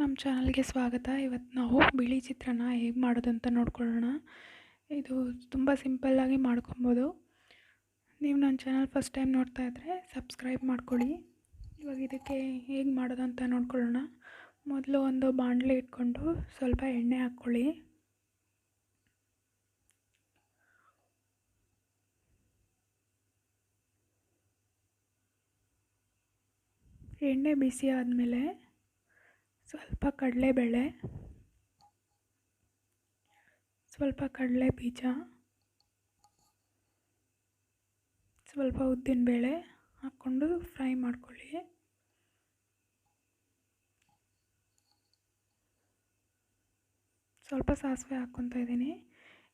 ನಮ್ಮ ಚಾನಲ್ಗೆ ಸ್ವಾಗತ. ಇವತ್ತು ನಾವು ಬಿಳಿ ಚಿತ್ರಾನ್ನ ಹೇಗೆ ಮಾಡೋದಂತ ನೋಡ್ಕೊಳ್ಳೋಣ. ಇದು ತುಂಬ ಸಿಂಪಲ್ಲಾಗಿ ಮಾಡ್ಕೊಬೋದು. ನೀವು ನನ್ನ ಚಾನಲ್ ಫಸ್ಟ್ ಟೈಮ್ ನೋಡ್ತಾ ಇದ್ದರೆ ಸಬ್ಸ್ಕ್ರೈಬ್ ಮಾಡ್ಕೊಳ್ಳಿ. ಇವಾಗ ಇದಕ್ಕೆ ಹೇಗೆ ಮಾಡೋದಂತ ನೋಡ್ಕೊಳ್ಳೋಣ. ಮೊದಲು ಒಂದು ಬಾಣಲೆ ಇಟ್ಕೊಂಡು ಸ್ವಲ್ಪ ಎಣ್ಣೆ ಹಾಕ್ಕೊಳ್ಳಿ. ಎಣ್ಣೆ ಬಿಸಿ ಆದಮೇಲೆ ಸ್ವಲ್ಪ ಕಡಲೆಬೇಳೆ, ಸ್ವಲ್ಪ ಕಡಲೆ ಬೀಜ, ಸ್ವಲ್ಪ ಉದ್ದಿನಬೇಳೆ ಹಾಕ್ಕೊಂಡು ಫ್ರೈ ಮಾಡ್ಕೊಳ್ಳಿ. ಸ್ವಲ್ಪ ಸಾಸಿವೆ ಹಾಕ್ಕೊತಾ ಇದ್ದೀನಿ.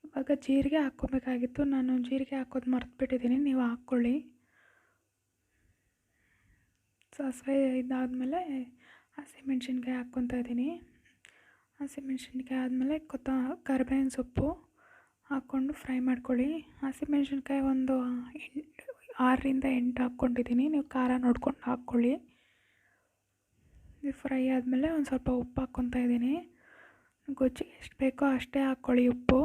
ಇವಾಗ ಜೀರಿಗೆ ಹಾಕ್ಕೋಬೇಕಾಗಿತ್ತು, ನಾನು ಜೀರಿಗೆ ಹಾಕೋದು ಮರೆತುಬಿಟ್ಟಿದ್ದೀನಿ, ನೀವು ಹಾಕ್ಕೊಳ್ಳಿ. ಸಾಸಿವೆ ಇದಾದಮೇಲೆ ಹಸಿಮೆಣ್ಸಿನ್ಕಾಯಿ ಹಾಕ್ಕೊತಾ ಇದ್ದೀನಿ. ಹಸಿಮೆಣ್ಸಿನ್ಕಾಯಿ ಆದಮೇಲೆ ಕರಿಬೇವಿನ ಸೊಪ್ಪು ಹಾಕ್ಕೊಂಡು ಫ್ರೈ ಮಾಡ್ಕೊಳ್ಳಿ. ಹಸಿಮೆಣ್ಸಿನ್ಕಾಯಿ ಒಂದು 6ರಿಂದ 8 ಹಾಕ್ಕೊಂಡಿದ್ದೀನಿ, ನೀವು ಖಾರ ನೋಡ್ಕೊಂಡು ಹಾಕ್ಕೊಳ್ಳಿ. ಇದು ಫ್ರೈ ಆದಮೇಲೆ ಒಂದು ಸ್ವಲ್ಪ ಉಪ್ಪು ಹಾಕ್ಕೊತಾ ಇದ್ದೀನಿ. ಗೊಜ್ಜಿಗೆ ಎಷ್ಟು ಬೇಕೋ ಅಷ್ಟೇ ಹಾಕ್ಕೊಳ್ಳಿ ಉಪ್ಪು,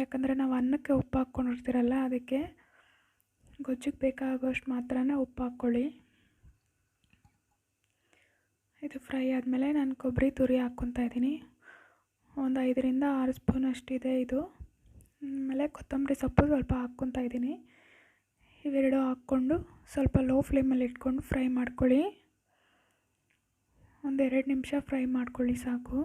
ಯಾಕಂದರೆ ನಾವು ಅನ್ನಕ್ಕೆ ಉಪ್ಪು ಹಾಕ್ಕೊಂಡಿರ್ತೀರಲ್ಲ, ಅದಕ್ಕೆ ಗೊಜ್ಜಿಗೆ ಬೇಕಾಗೋಷ್ಟು ಮಾತ್ರನೇ ಉಪ್ಪು ಹಾಕ್ಕೊಳ್ಳಿ. ಇದು ಫ್ರೈ ಆದಮೇಲೆ ನಾನು ಕೊಬ್ಬರಿ ತುರಿ ಹಾಕ್ಕೊತಾ ಇದ್ದೀನಿ. ಒಂದು 5ರಿಂದ 6 ಸ್ಪೂನ್ ಅಷ್ಟಿದೆ ಇದು. ಆಮೇಲೆ ಕೊತ್ತಂಬರಿ ಸೊಪ್ಪು ಸ್ವಲ್ಪ ಹಾಕ್ಕೊತಾ ಇದ್ದೀನಿ. ಇವೆರಡು ಹಾಕ್ಕೊಂಡು ಸ್ವಲ್ಪ ಲೋ ಫ್ಲೇಮಲ್ಲಿ ಇಟ್ಕೊಂಡು ಫ್ರೈ ಮಾಡ್ಕೊಳ್ಳಿ. ಒಂದು 2 ನಿಮಿಷ ಫ್ರೈ ಮಾಡ್ಕೊಳ್ಳಿ ಸಾಕು.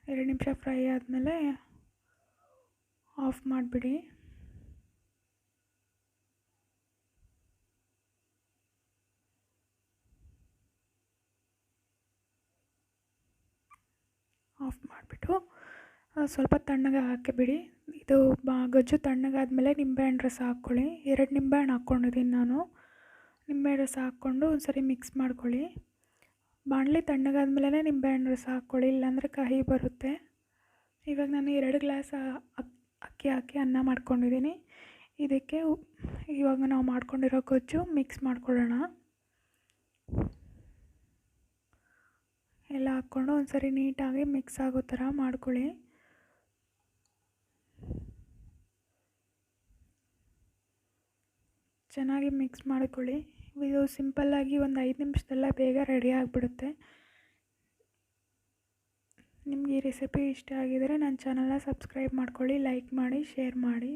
ಎರಡು ನಿಮಿಷ ಫ್ರೈ ಆದಮೇಲೆ ಆಫ್ ಮಾಡಿಬಿಡಿ. ಆಫ್ ಮಾಡಿಬಿಟ್ಟು ಸ್ವಲ್ಪ ತಣ್ಣಗೆ ಹಾಕಿಬಿಡಿ. ಇದು ಗೊಜ್ಜು ತಣ್ಣಗಾದಮೇಲೆ ನಿಂಬೆಹಣ್ಣು ರಸ ಹಾಕ್ಕೊಳ್ಳಿ. 2 ನಿಂಬೆಹಣ್ಣು ಹಾಕ್ಕೊಂಡಿದ್ದೀನಿ ನಾನು. ನಿಂಬೆಹಣ್ಣು ರಸ ಹಾಕ್ಕೊಂಡು ಒಂದು ಸರಿ ಮಿಕ್ಸ್ ಮಾಡ್ಕೊಳ್ಳಿ. ಬಾಣಲಿ ತಣ್ಣಗಾದ್ಮೇಲೆ ನಿಂಬೆಹಣ್ಣು ರಸ ಹಾಕ್ಕೊಳ್ಳಿ, ಇಲ್ಲಾಂದರೆ ಕಹಿ ಬರುತ್ತೆ. ಇವಾಗ ನಾನು 2 ಗ್ಲಾಸ್ ಅಕ್ಕಿ ಹಾಕಿ ಅನ್ನ ಮಾಡ್ಕೊಂಡಿದ್ದೀನಿ. ಇದಕ್ಕೆ ಇವಾಗ ನಾವು ಮಾಡ್ಕೊಂಡಿರೋ ಗೊಜ್ಜು ಮಿಕ್ಸ್ ಮಾಡ್ಕೊಳ್ಳೋಣ. ಎಲ್ಲ ಹಾಕ್ಕೊಂಡು ಒಂದು ಸರಿ ನೀಟಾಗಿ ಮಿಕ್ಸ್ ಆಗೋ ಥರ ಮಾಡ್ಕೊಳ್ಳಿ. ಚೆನ್ನಾಗಿ ಮಿಕ್ಸ್ ಮಾಡ್ಕೊಳ್ಳಿ. ಇದು ಸಿಂಪಲ್ಲಾಗಿ ಒಂದು 5 ನಿಮಿಷದಲ್ಲೇ ಬೇಗ ರೆಡಿ ಆಗಿಬಿಡುತ್ತೆ. ನಿಮಗೆ ಈ ರೆಸಿಪಿ ಇಷ್ಟ ಆಗಿದರೆ ನನ್ನ ಚಾನಲ್ನ ಸಬ್ಸ್ಕ್ರೈಬ್ ಮಾಡ್ಕೊಳ್ಳಿ, ಲೈಕ್ ಮಾಡಿ, ಶೇರ್ ಮಾಡಿ.